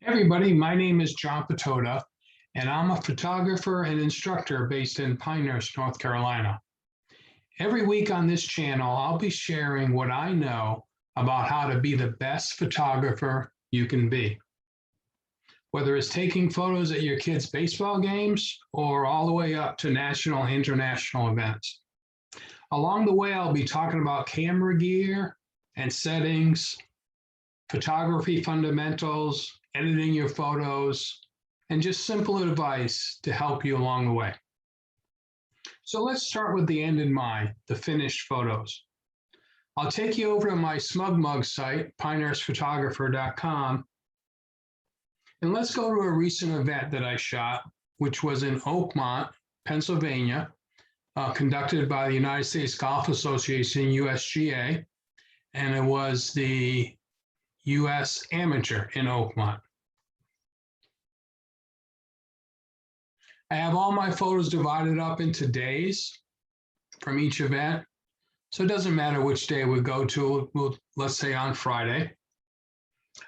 Everybody, my name is John Patoda, and I'm a photographer and instructor based in Pinehurst, North Carolina. Every week on this channel, I'll be sharing what I know about how to be the best photographer you can be. Whether it's taking photos at your kids' baseball games or all the way up to national and international events. Along the way, I'll be talking about camera gear and settings, photography fundamentals, editing your photos, and just simple advice to help you along the way. So let's start with the end in mind, the finished photos. I'll take you over to my SmugMug site, pinehurstphotographer.com, and let's go to a recent event that I shot, which was in Oakmont, Pennsylvania, conducted by the United States Golf Association, USGA, and it was the US Amateur in Oakmont. I have all my photos divided up into days from each event. So it doesn't matter which day we go to, let's say on Friday.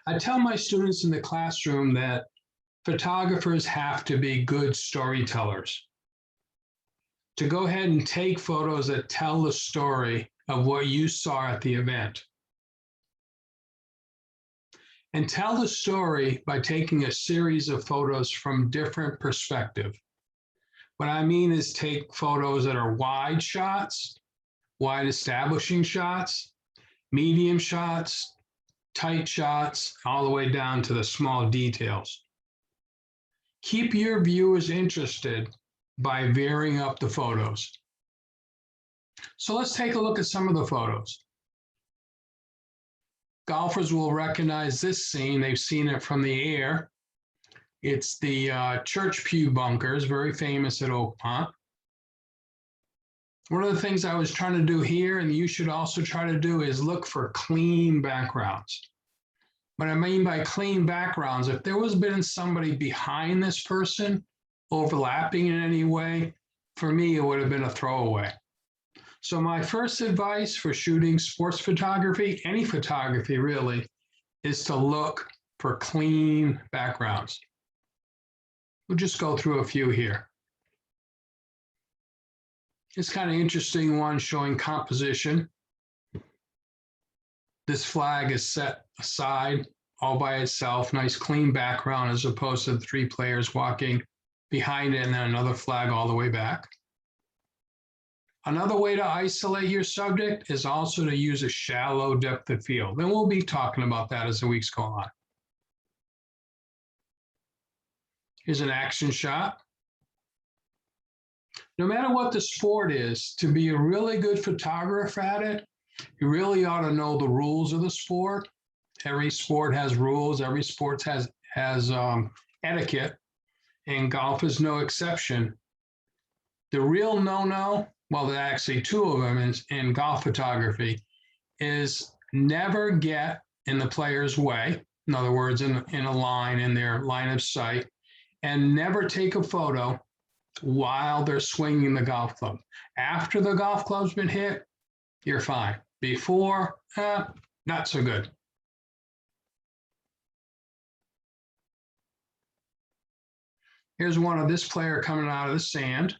I tell my students in the classroom that photographers have to be good storytellers. To go ahead and take photos that tell the story of what you saw at the event. And tell the story by taking a series of photos from different perspectives. What I mean is take photos that are wide shots, wide establishing shots, medium shots, tight shots, all the way down to the small details. Keep your viewers interested by varying up the photos. So let's take a look at some of the photos. Golfers will recognize this scene. They've seen it from the air. It's the church pew bunkers, very famous at Oakmont. One of the things I was trying to do here, and you should also try to do, is look for clean backgrounds. What I mean by clean backgrounds, if there was been somebody behind this person, overlapping in any way, for me, it would have been a throwaway. So my first advice for shooting sports photography, any photography really, is to look for clean backgrounds. We'll just go through a few here. It's kind of interesting one showing composition. This flag is set aside all by itself, nice clean background as opposed to the three players walking behind it and then another flag all the way back. Another way to isolate your subject is also to use a shallow depth of field. And we'll be talking about that as the weeks go on. Here's an action shot. No matter what the sport is, to be a really good photographer at it, you really ought to know the rules of the sport. Every sport has rules. Every sport has etiquette, and golf is no exception. The real no-no, well, there are actually two of them in golf photography, is never get in the player's way. In other words, in a line, in their line of sight, and never take a photo while they're swinging the golf club. After the golf club's been hit, you're fine. Before, not so good. Here's one of this player coming out of the sand.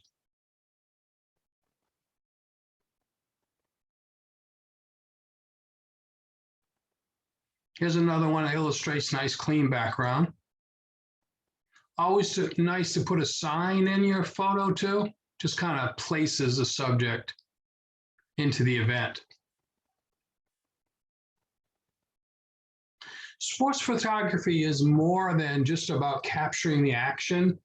Here's another one that illustrates nice clean background. Always nice to put a sign in your photo too, just kind of places the subject into the event. Sports photography is more than just about capturing the action.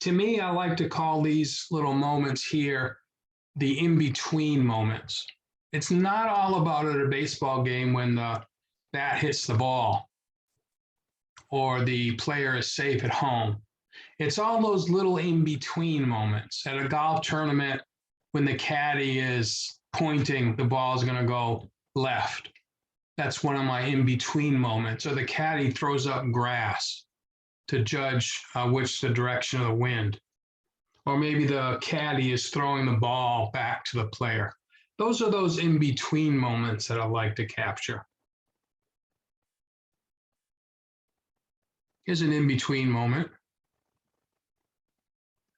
To me, I like to call these little moments here the in-between moments. It's not all about at a baseball game when the bat hits the ball or the player is safe at home. It's all those little in-between moments. At a golf tournament, when the caddy is pointing, the ball is going to go left. That's one of my in-between moments. Or the caddy throws up grass to judge which the direction of the wind. Or maybe the caddy is throwing the ball back to the player. Those are those in-between moments that I like to capture. Here's an in-between moment.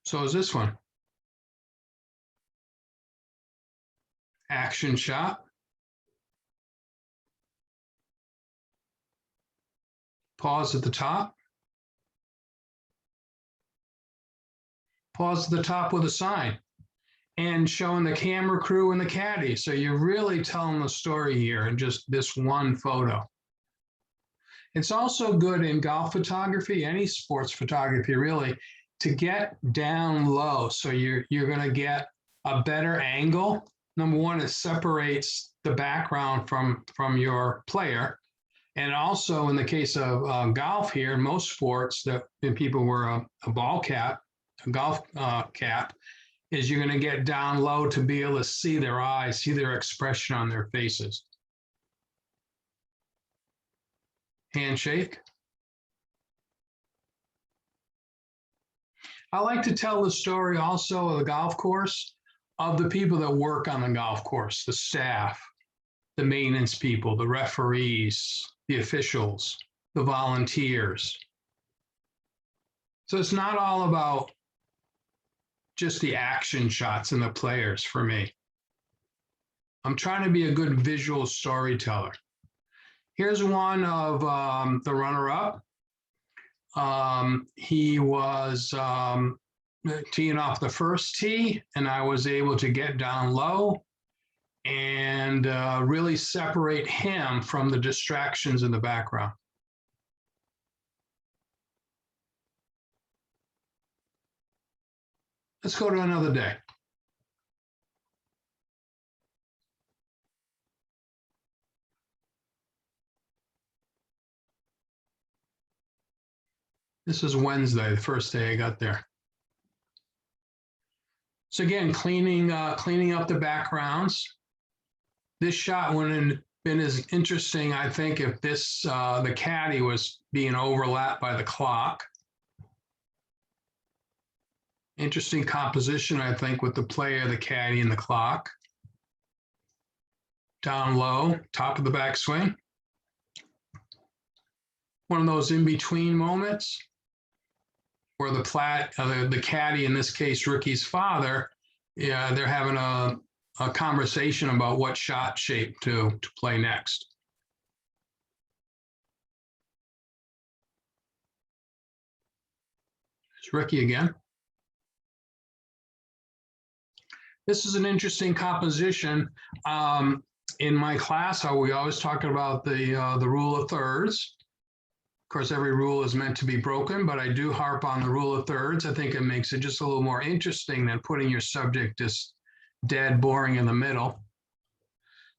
So is this one. Action shot. Pause at the top. Pause at the top with a sign and showing the camera crew and the caddy. So you're really telling the story here in just this one photo. It's also good in golf photography, any sports photography really, to get down low. So you're going to get a better angle. Number one, it separates the background from your player. And also in the case of golf here, in most sports that people wear a ball cap, a golf cap, is you're going to get down low to be able to see their eyes, see their expression on their faces. Handshake. I like to tell the story also of the golf course, of the people that work on the golf course, the staff, the maintenance people, the referees, the officials, the volunteers. So it's not all about just the action shots and the players for me. I'm trying to be a good visual storyteller. Here's one of the runner-up. He was teeing off the first tee, and I was able to get down low and really separate him from the distractions in the background. Let's go to another day. This is Wednesday, the first day I got there. So again, cleaning up the backgrounds. This shot wouldn't have been as interesting, I think, if this the caddy was being overlapped by the clock. Interesting composition, I think, with the player, the caddy, and the clock. Down low, top of the backswing. One of those in-between moments where the caddy, in this case, Ricky's father, yeah, they're having a conversation about what shot shape to play next. It's Ricky again. This is an interesting composition. In my class, we always talk about the rule of thirds. Of course, every rule is meant to be broken, but I do harp on the rule of thirds. I think it makes it just a little more interesting than putting your subject just dead boring in the middle.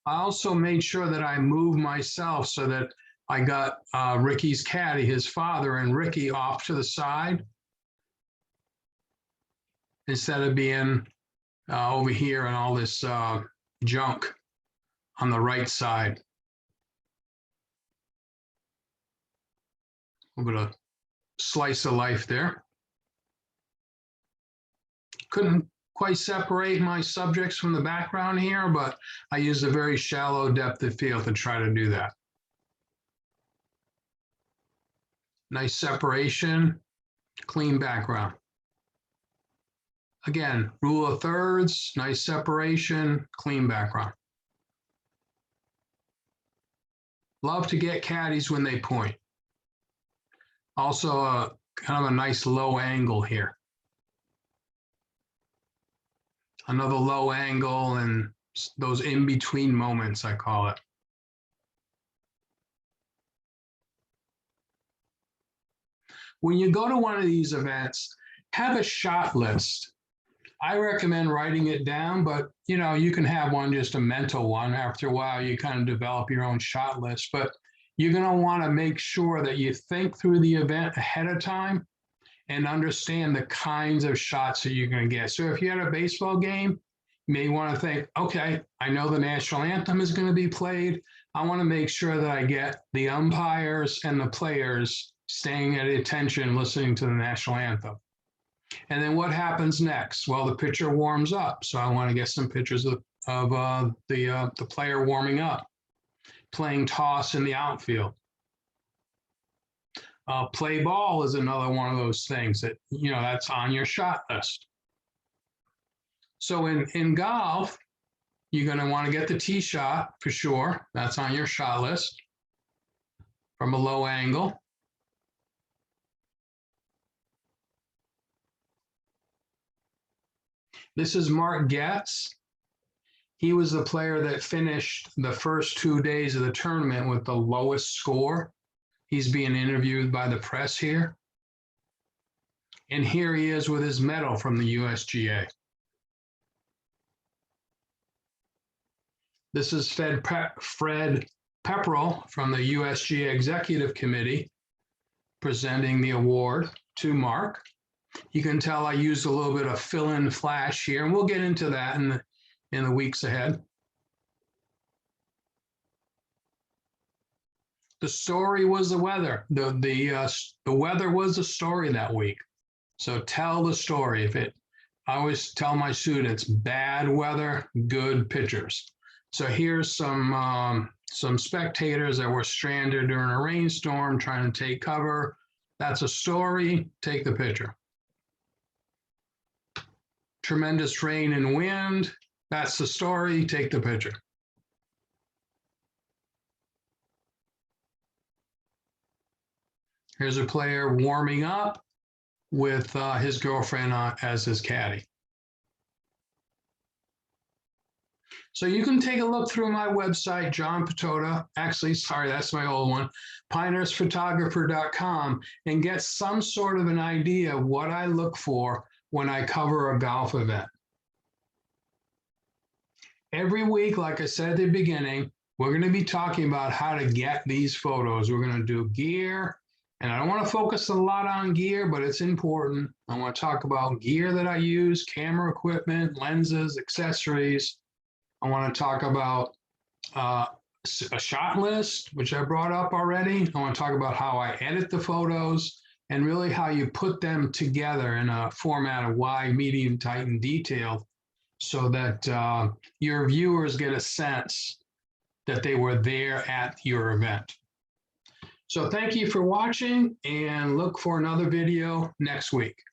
I also made sure that I moved myself so that I got Ricky's caddy, his father, and Ricky off to the side instead of being over here and all this junk on the right side. A little bit of slice of life there. Couldn't quite separate my subjects from the background here, but I used a very shallow depth of field to try to do that. Nice separation, clean background. Again, rule of thirds, nice separation, clean background. Love to get caddies when they point. Also, kind of a nice low angle here. Another low angle and those in-between moments, I call it. When you go to one of these events, have a shot list. I recommend writing it down, but you can have one, just a mental one. After a while, you kind of develop your own shot list, but you're going to want to make sure that you think through the event ahead of time and understand the kinds of shots that you're going to get. So if you had a baseball game, you may want to think, okay, I know the national anthem is going to be played. I want to make sure that I get the umpires and the players staying at attention, listening to the national anthem. And then what happens next? Well, the pitcher warms up. So I want to get some pictures of the player warming up, playing toss in the outfield. Play ball is another one of those things that, that's on your shot list. So in golf, you're going to want to get the tee shot for sure. That's on your shot list from a low angle. This is Mark Getz. He was the player that finished the first 2 days of the tournament with the lowest score. He's being interviewed by the press here. And here he is with his medal from the USGA. This is Fred Pepperell from the USGA Executive Committee presenting the award to Mark. You can tell I used a little bit of fill-in flash here, and we'll get into that in the weeks ahead. The story was the weather. The weather was the story that week. So tell the story. I always tell my students, bad weather, good pictures. So here's some spectators that were stranded during a rainstorm trying to take cover. That's a story. Take the picture. Tremendous rain and wind. That's the story. Take the picture. Here's a player warming up with his girlfriend as his caddy. So you can take a look through my website, John Pitoda. Actually, sorry, that's my old one, pinehurstphotographer.com, and get some sort of an idea of what I look for when I cover a golf event. Every week, like I said at the beginning, we're going to be talking about how to get these photos. We're going to do gear, and I don't want to focus a lot on gear, but it's important. I want to talk about gear that I use, camera equipment, lenses, accessories. I want to talk about a shot list, which I brought up already. I want to talk about how I edit the photos and really how you put them together in a format of wide, medium, tight, and detailed so that your viewers get a sense that they were there at your event. So thank you for watching, and look for another video next week.